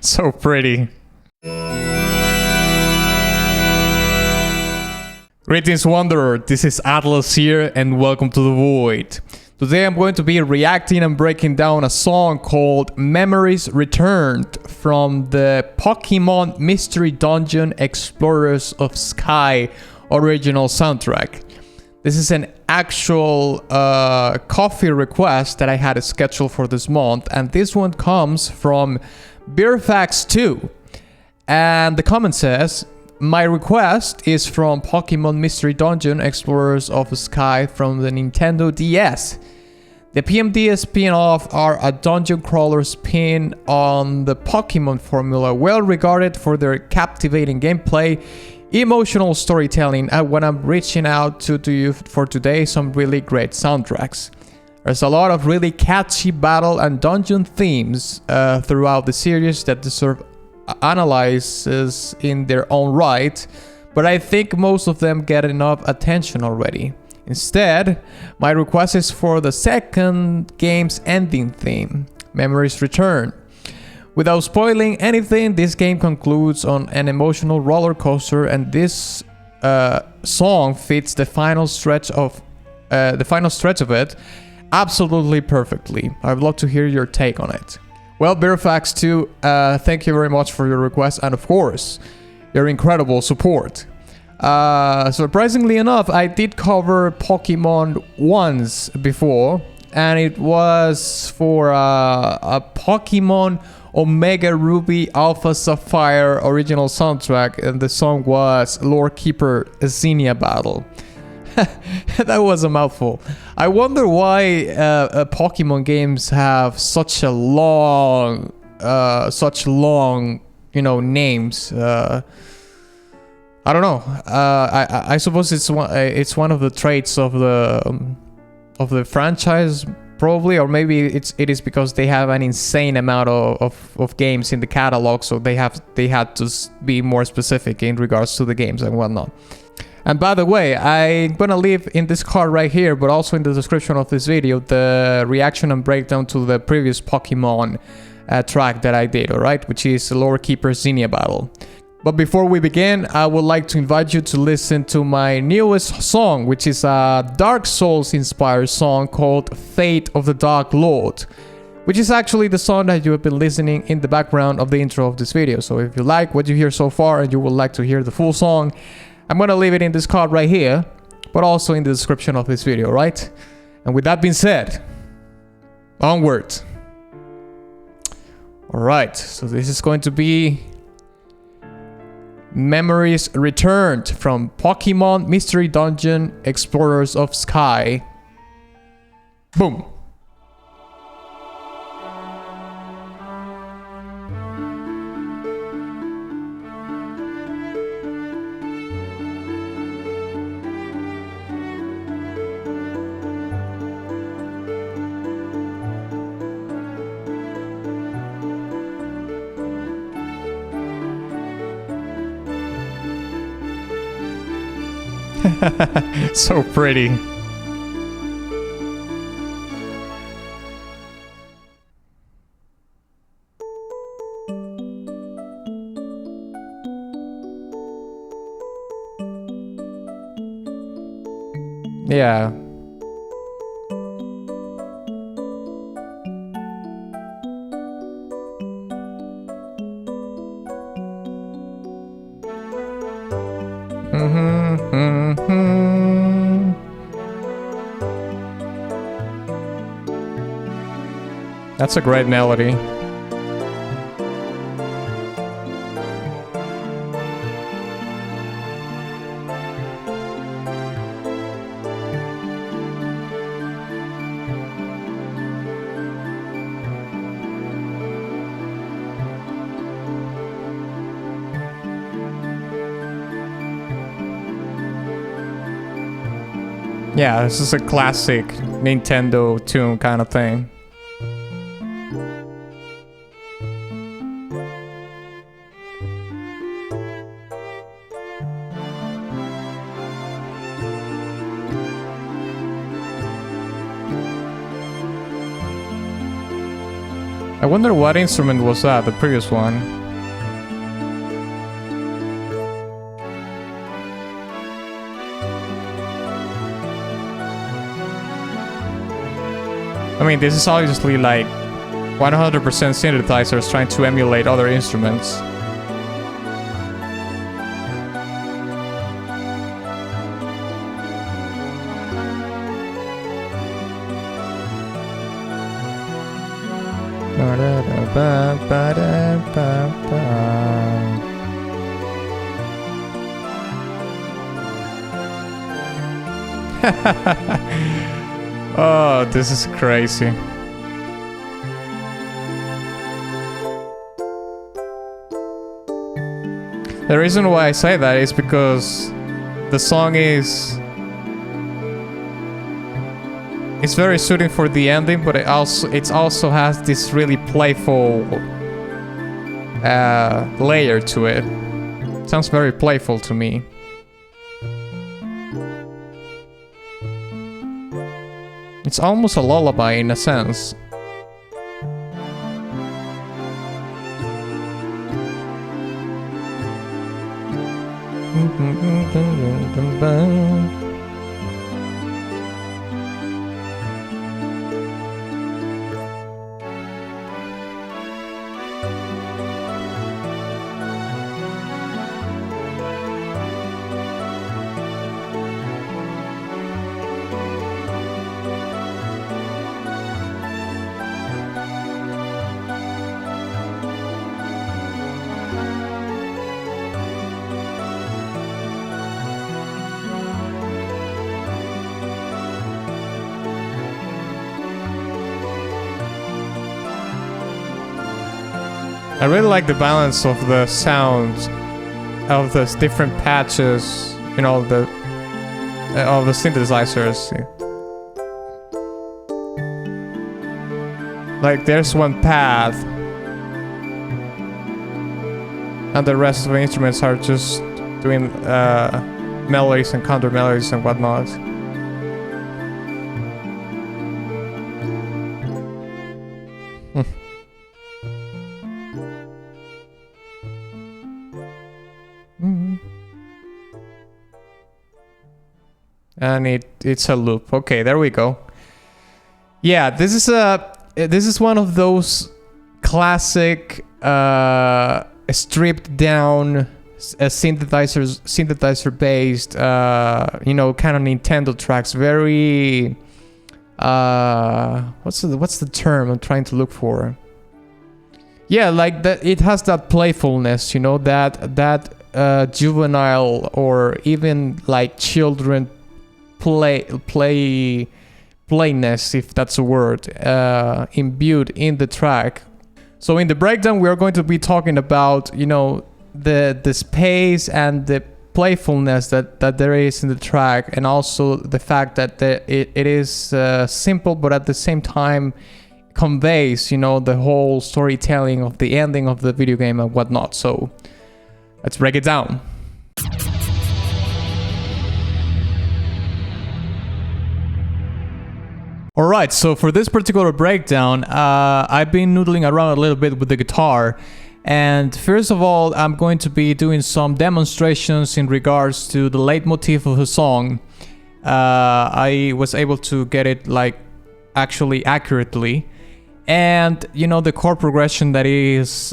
So pretty. Greetings, Wanderer. This is Atlas here, and welcome to the Void. Today I'm going to be reacting and breaking down a song called Memories Returned from the Pokemon Mystery Dungeon Explorers of Sky original soundtrack. This is an actual coffee request that I had scheduled for this month, and this one comes from Beerfax2. And the comment says, my request is from Pokemon Mystery Dungeon Explorers of Sky from the Nintendo DS. The PMDS spin-off are a dungeon crawler spin on the Pokemon formula, well regarded for their captivating gameplay, emotional storytelling, and when I'm reaching out to you for today, some really great soundtracks. There's a lot of really catchy battle and dungeon themes throughout the series that deserve analysis in their own right, but I think most of them get enough attention already. Instead, my request is for the second game's ending theme, Memories Return. Without spoiling anything, this game concludes on an emotional roller coaster, and this song fits the final stretch of it absolutely perfectly. I'd love to hear your take on it. Well, Beerfax2, thank you very much for your request, and of course, your incredible support. Surprisingly enough, I did cover Pokemon once before, and it was for a Pokemon Omega Ruby Alpha Sapphire original soundtrack, and the song was Lorekeeper Zinnia Battle. That was a mouthful. I wonder why Pokemon games have such long, names. I don't know. I suppose it's one of the traits of the franchise, probably, or maybe it is because they have an insane amount of games in the catalog, so they had to be more specific in regards to the games and whatnot. And by the way, I'm gonna leave in this card right here, but also in the description of this video, the reaction and breakdown to the previous Pokemon track that I did, alright? Which is Lorekeeper Zinnia Battle. But before we begin, I would like to invite you to listen to my newest song, which is a Dark Souls inspired song called Fate of the Dark Lord, which is actually the song that you have been listening in the background of the intro of this video. So if you like what you hear so far and you would like to hear the full song, I'm gonna leave it in this card right here, but also in the description of this video, right? And with that being said, onward. Alright, so this is going to be Memories Returned from Pokemon Mystery Dungeon Explorers of Sky. Boom. So pretty. Yeah. That's a great melody. Yeah, this is a classic Nintendo tune kind of thing. I wonder what instrument was that, the previous one. I mean, this is obviously like 100% synthesizers trying to emulate other instruments. Oh, this is crazy. The reason why I say that is because the song is... it's very suiting for the ending, but it also has this really playful layer to it. It sounds very playful to me. It's almost a lullaby in a sense. I really like the balance of the sounds of the different patches, you know, of the synthesizers. Like there's one path, and the rest of the instruments are just doing melodies and counter melodies and whatnot. And it's a loop. Okay, there we go. Yeah, this is one of those classic stripped down synthesizer based you know, kind of Nintendo tracks. Very what's the term I'm trying to look for? Yeah, like that. It has that playfulness, you know, that juvenile or even like children playness, if that's a word, imbued in the track. So in the breakdown, we are going to be talking about, you know, the space and the playfulness that there is in the track, and also the fact that it is simple, but at the same time conveys, you know, the whole storytelling of the ending of the video game and whatnot. So let's break it down. Alright, so for this particular breakdown, I've been noodling around a little bit with the guitar. And first of all, I'm going to be doing some demonstrations in regards to the leitmotif of the song. I was able to get it like actually accurately. And, you know, the chord progression that is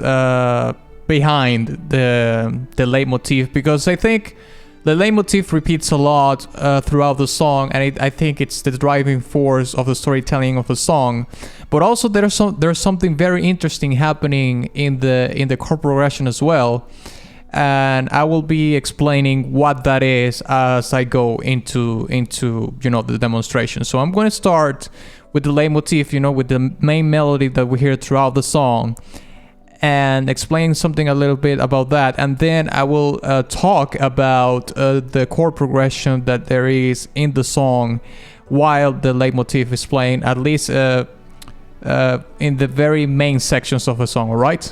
behind the leitmotif, because I think the leitmotif repeats a lot throughout the song, and I think it's the driving force of the storytelling of the song. But also there's something very interesting happening in the chord progression as well, and I will be explaining what that is as I go into you know, the demonstration. So I'm going to start with the leitmotif, you know, with the main melody that we hear throughout the song, and explain something a little bit about that, and then I will talk about the chord progression that there is in the song while the leitmotif is playing, at least in the very main sections of the song. All right?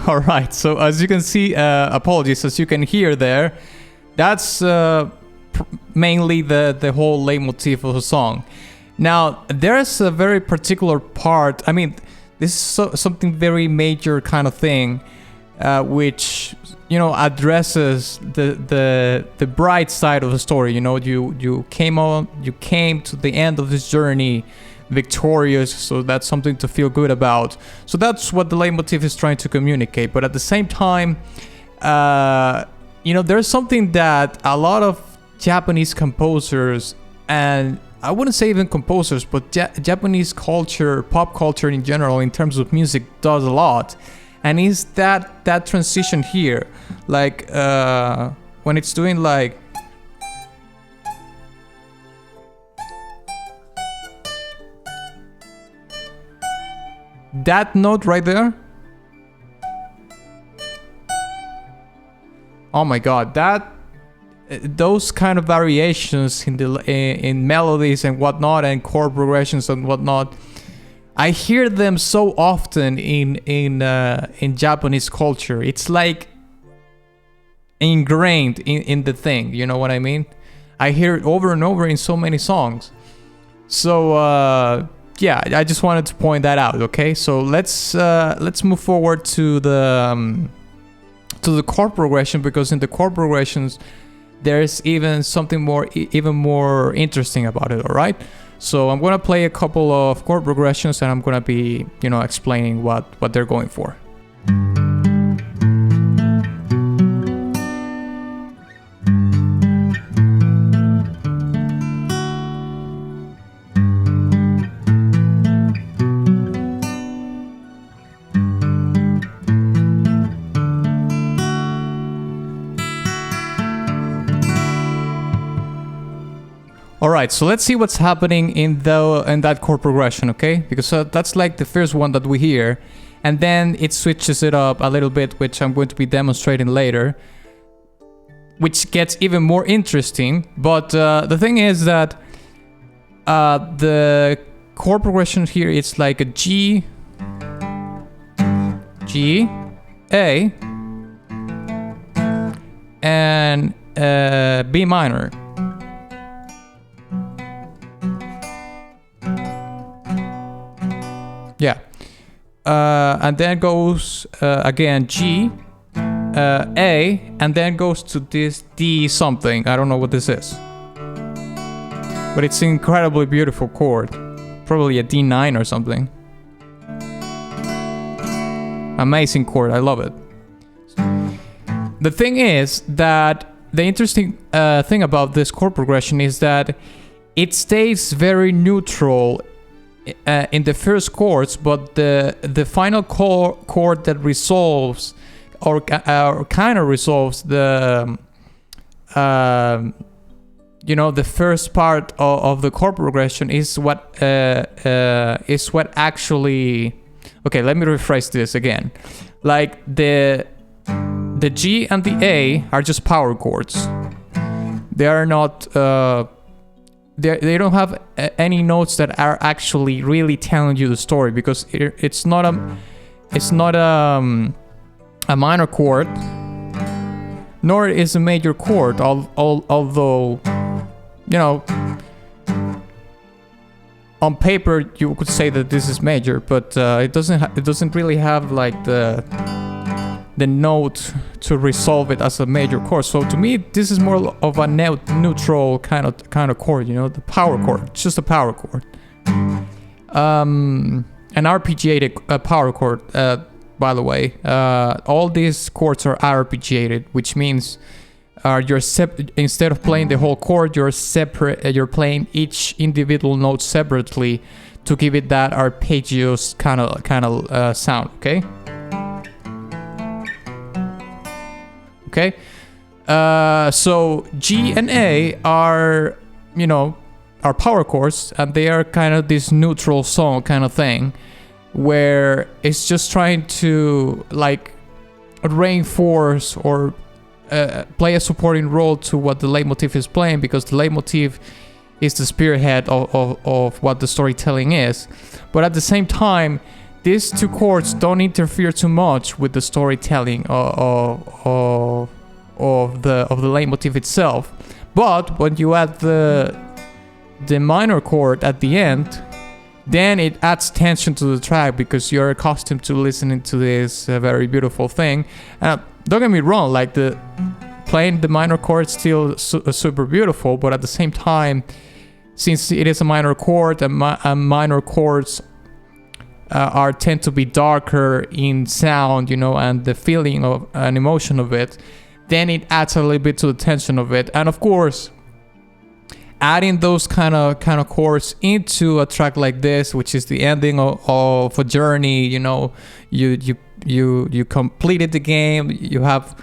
All right, so as you can see, apologies, as you can hear there, that's mainly the whole leitmotif of the song. Now, there's a very particular part, I mean, this is something very major kind of thing, which, you know, addresses the bright side of the story. You know, you came to the end of this journey victorious, so that's something to feel good about. So that's what the leitmotif is trying to communicate. But at the same time, you know, there's something that a lot of Japanese composers, and I wouldn't say even composers, but Japanese culture, pop culture in general, in terms of music, does a lot. And is that transition here, like when it's doing like that note right there. Oh my god, those kind of variations in melodies and whatnot, and chord progressions and whatnot, I hear them so often in Japanese culture. It's like ingrained in the thing. You know what I mean? I hear it over and over in so many songs. So yeah, I just wanted to point that out. Okay, so let's move forward to the chord progression, because in the chord progressions there's even something even more interesting about it. All right, so I'm gonna play a couple of chord progressions and I'm gonna be, you know, explaining what they're going for. Alright, so let's see what's happening in that chord progression, okay? Because that's like the first one that we hear, and then it switches it up a little bit, which I'm going to be demonstrating later, which gets even more interesting. But the thing is that the chord progression here, it's like a G, G, A, and B minor. Yeah, and then goes again G, A, and then goes to this D something. I don't know what this is, but it's an incredibly beautiful chord, probably a D9 or something. Amazing chord, I love it. The thing is that the interesting thing about this chord progression is that it stays very neutral in the first chords, but the final chord that resolves or kind of resolves the you know, the first part of the chord progression is what actually, okay, let me rephrase this again. Like the G and the A are just power chords. They are not they don't have any notes that are actually really telling you the story, because it's not a minor chord, nor is a major chord. Although, you know, on paper you could say that this is major, but it doesn't really have like the note to resolve it as a major chord. So to me, this is more of a neutral kind of chord, you know, the power chord. It's just a power chord. An arpeggiated power chord, by the way. All these chords are arpeggiated, which means instead of playing the whole chord, you're playing each individual note separately to give it that arpeggios kind of sound. Okay. Okay, so G and A are, you know, are power chords, and they are kind of this neutral song kind of thing, where it's just trying to like reinforce or play a supporting role to what the leitmotif is playing, because the leitmotif is the spearhead of what the storytelling is. But at the same time, these two chords don't interfere too much with the storytelling of the leitmotif itself. But when you add the minor chord at the end, then it adds tension to the track because you're accustomed to listening to this very beautiful thing. Don't get me wrong, like playing the minor chord still super beautiful, but at the same time, since it is a minor chord and minor chords tend to be darker in sound, you know, and the feeling of an emotion of it, then it adds a little bit to the tension of it. And of course, adding those kind of chords into a track like this, which is the ending of a journey, you know, you completed the game, you have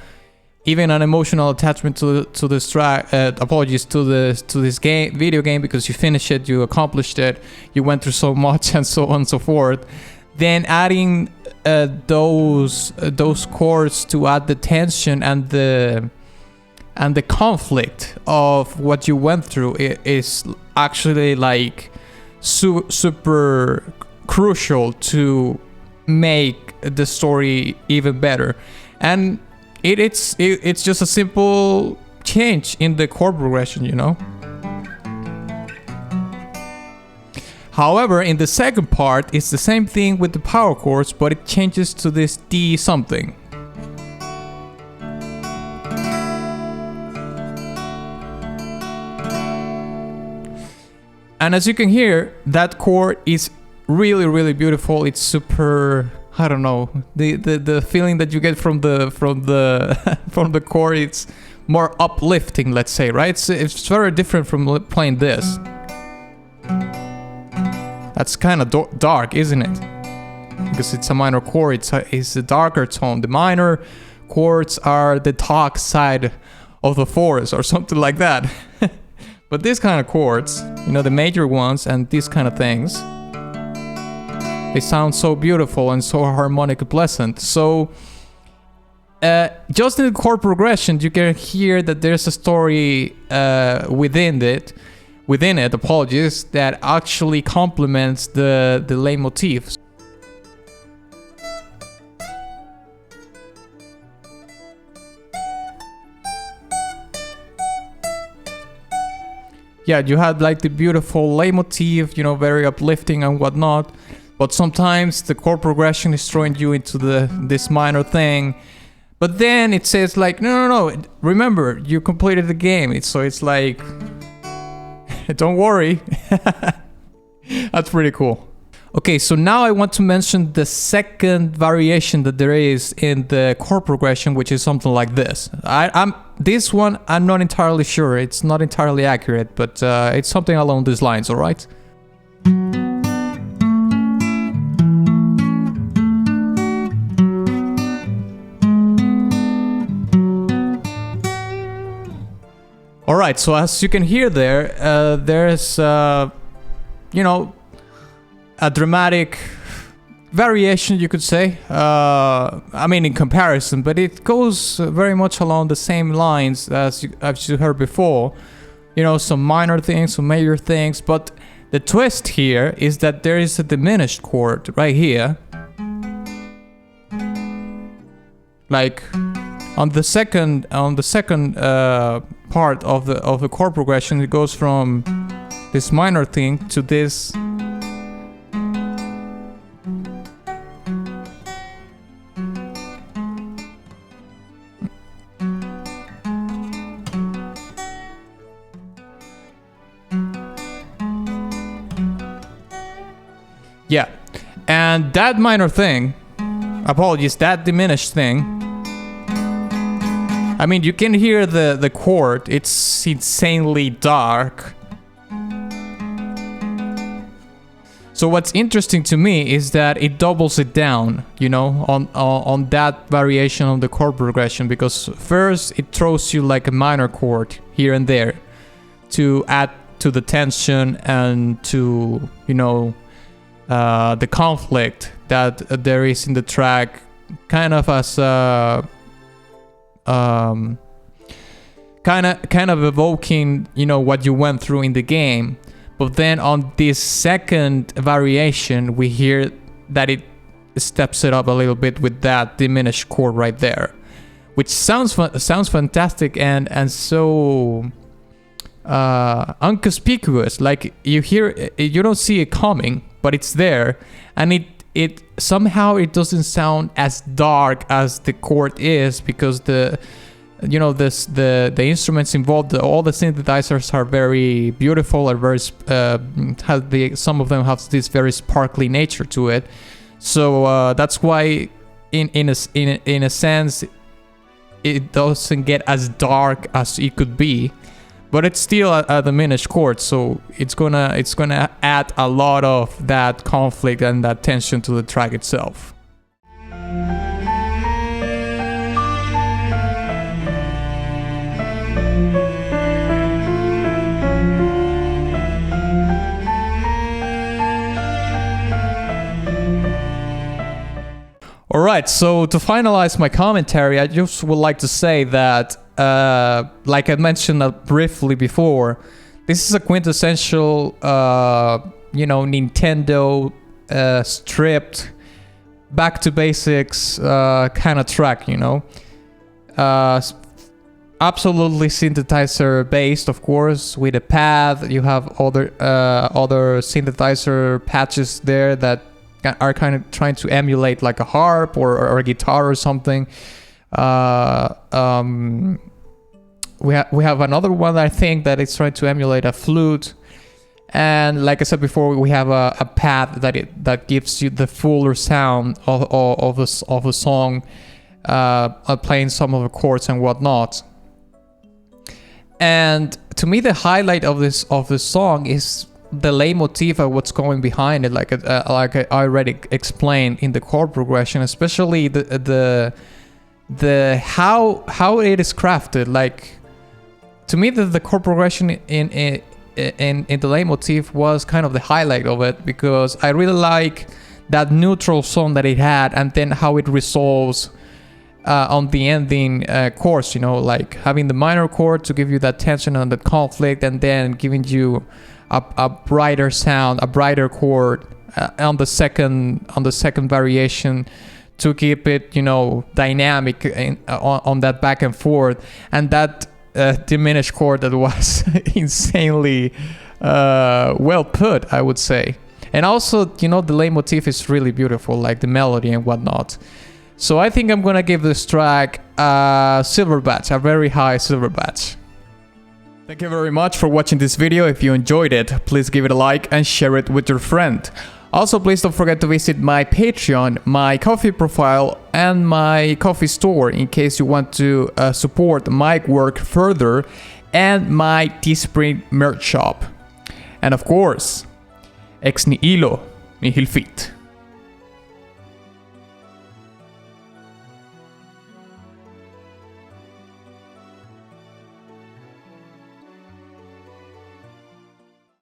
even an emotional attachment to this track. Apologies to this video game, because you finished it, you accomplished it, you went through so much, and so on and so forth. Then adding those chords to add the tension and the conflict of what you went through is actually like super crucial to make the story even better. And it's just a simple change in the chord progression, you know. However, in the second part, it's the same thing with the power chords, but it changes to this D something. And as you can hear, that chord is really, really beautiful. It's super, I don't know, the feeling that you get from the from the chord, it's more uplifting, let's say, right? It's very different from playing this. That's kind of dark, isn't it? Because it's a minor chord, it's a darker tone. The minor chords are the dark side of the forest or something like that. But these kind of chords, you know, the major ones and these kind of things, they sound so beautiful and so harmonically pleasant. So just in the chord progression, you can hear that there's a story within it, apologies, that actually complements the leitmotif. Yeah, you had like the beautiful leitmotif, you know, very uplifting and whatnot, but sometimes the chord progression is throwing you into this minor thing. But then it says like, no, remember, you completed the game. It's like, don't worry. That's pretty cool. Okay, so now I want to mention the second variation that there is in the chord progression, which is something like this. This one, I'm not entirely sure. It's not entirely accurate, but it's something along these lines, all right? All right, so as you can hear there, there's, you know, a dramatic variation, you could say. I mean, in comparison, but it goes very much along the same lines as you heard before. You know, some minor things, some major things, but the twist here is that there is a diminished chord right here. Like on the second part of the chord progression, it goes from this minor thing to this. Yeah, and that minor thing, apologies, that diminished thing, I mean, you can hear the chord, it's insanely dark. So what's interesting to me is that it doubles it down, you know, on that variation of the chord progression, because first it throws you like a minor chord here and there to add to the tension and to, you know, the conflict that there is in the track, kind of as kind of evoking, you know, what you went through in the game. But then on this second variation, we hear that it steps it up a little bit with that diminished chord right there, which sounds fantastic and so unconspicuous. Like you hear it, you don't see it coming, but it's there, and it somehow it doesn't sound as dark as the chord is, because the instruments involved, all the synthesizers are very beautiful, are very some of them have this very sparkly nature to it. So that's why in a sense it doesn't get as dark as it could be, but it's still a diminished chord, so it's gonna add a lot of that conflict and that tension to the track itself. Alright, so to finalize my commentary, I just would like to say that, like I mentioned briefly before, this is a quintessential, Nintendo stripped, back to basics kind of track, absolutely synthesizer based, of course, with a pad. You have other synthesizer patches there that are kind of trying to emulate like a harp or a guitar or something. We have another one, I think, that is trying to emulate a flute. And like I said before, we have a pad that gives you the fuller sound of a song, playing some of the chords and whatnot. And to me, the highlight of this song is the leitmotif of what's going behind it, like I already explained in the chord progression, especially the how it is crafted. Like, to me, the chord progression in the leitmotif was kind of the highlight of it, because I really like that neutral tone that it had, and then how it resolves on the ending chords, like having the minor chord to give you that tension and that conflict, and then giving you a brighter sound, a brighter chord on the second variation to keep it, dynamic on that back and forth, and that diminished chord that was insanely well put, I would say. And also, the leitmotif is really beautiful, like the melody and whatnot. So I think I'm gonna give this track a silver badge, a very high silver badge. Thank you very much for watching this video. If you enjoyed it, please give it a like and share it with your friend. Also, please don't forget to visit my Patreon, my Ko-fi profile, and my Ko-fi store in case you want to support my work further, and my Teespring merch shop. And of course, ex nihilo nihil fit.